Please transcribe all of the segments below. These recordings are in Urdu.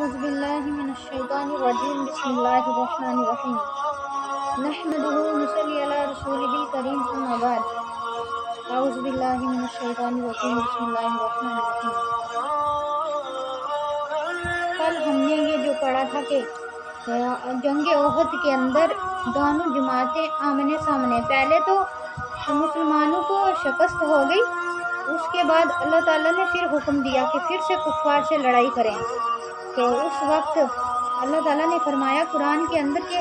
اعوذ باللہ من الشیطان الرجیم بسم اللہ الرحمن الرحیم نحمدہ ونصلی علی رسولہ الکریم اما بعد اعوذ باللہ من الشیطان الرجیم بسم اللہ الرحمن الرحیم۔ کل ہم نے یہ جو پڑھا تھا کہ جنگ احد کے اندر دونوں جماعتیں آمنے سامنے، پہلے تو مسلمانوں کو شکست ہو گئی، اس کے بعد اللہ تعالیٰ نے پھر حکم دیا کہ پھر سے کفار سے لڑائی کریں۔ تو اس وقت اللہ تعالیٰ نے فرمایا قرآن کے اندر کہ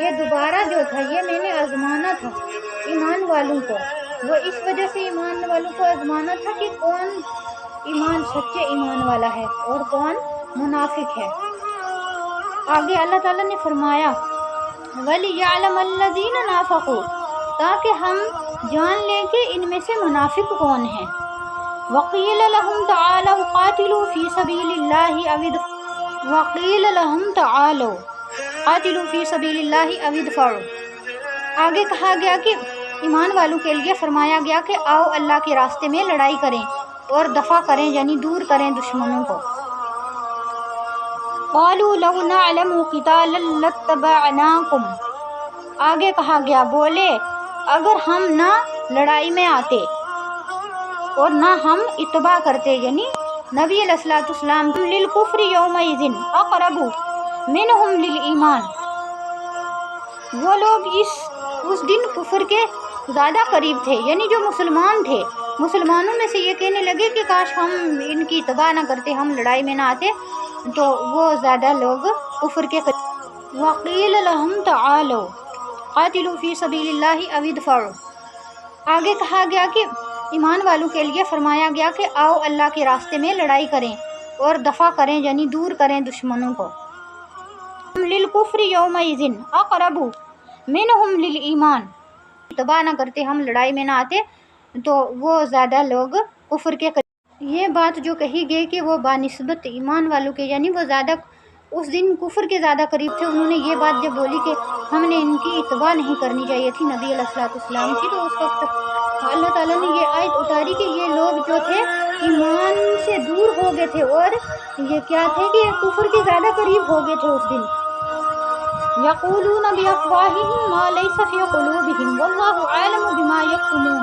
یہ دوبارہ جو تھا یہ میں نے آزمانا تھا ایمان والوں کو، وہ اس وجہ سے ایمان والوں کو آزمانا تھا کہ کون سچے ایمان والا ہے اور کون منافق ہے۔ آگے اللہ تعالیٰ نے فرمایا وَلِيَعْلَمَ الَّذِينَ نَافَقُوا، تاکہ ہم جان لیں کہ ان میں سے منافق کون ہیں۔ وَقِيلَ لَهُمْ تَعَالَوْا قَاتِلُوا فِي سَبِيلِ اللَّهِ أَوِ ادْفَعُوا، آگے کہا گیا کہ ایمان والوں کے لیے فرمایا گیا کہ آؤ اللہ کے راستے میں لڑائی کریں اور دفع کریں، یعنی دور کریں دشمنوں کو۔ قَالُوا لَوْ نَعْلَمُ قِتَالًا لَاتَّبَعْنَاكُمْ، آگے کہا گیا بولے اگر ہم نہ لڑائی میں آتے اور نہ ہم اتباع کرتے، یعنی نبی علیہ الصلوۃ والسلام، للکفر یومئذ اقرب منہم للایمان، وہ لوگ اس دن کفر کے زیادہ قریب تھے، یعنی جو مسلمان تھے، مسلمانوں میں سے یہ کہنے لگے کہ کاش ہم ان کی اتباع نہ کرتے، ہم لڑائی میں نہ آتے، تو وہ زیادہ لوگ کفر کے قریب۔ وقیل لہم تعالوا قاتلوا فی سبیل اللہ او ادفعوا، آگے کہا گیا کہ ایمان والوں کے لیے فرمایا گیا کہ آؤ اللہ کے راستے میں لڑائی کریں اور دفع کریں، یعنی دور کریں دشمنوں کو۔ للکفر یومئذ اقرب منہم للایمان، اتباع نہ کرتے، ہم لڑائی میں نہ آتے، تو وہ زیادہ لوگ کفر کے قریب۔ یہ بات جو کہی گئی کہ وہ بانسبت ایمان والوں کے، یعنی وہ زیادہ اس دن کفر کے زیادہ قریب تھے، انہوں نے یہ بات جب بولی کہ ہم نے ان کی اتباع نہیں کرنی چاہیے تھی نبی علیہ الصلوۃ والسلام کی، تو اس وقت اللہ تعالیٰ نے یہ آیت اتاری کہ یہ لوگ جو تھے ایمان سے دور ہو گئے تھے اور یہ کیا تھے کہ کفر کے زیادہ قریب ہو گئے تھے اس دن۔ یقولون بافواہہم ما لیس فی قلوبہم واللہ عالم بما یکتمون،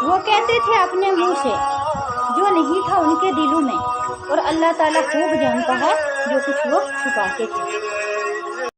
وہ کہتے تھے اپنے منہ سے جو نہیں تھا ان کے دلوں میں، اور اللہ تعالیٰ خوب جانتا ہے جو کچھ وہ چھپاتے تھے۔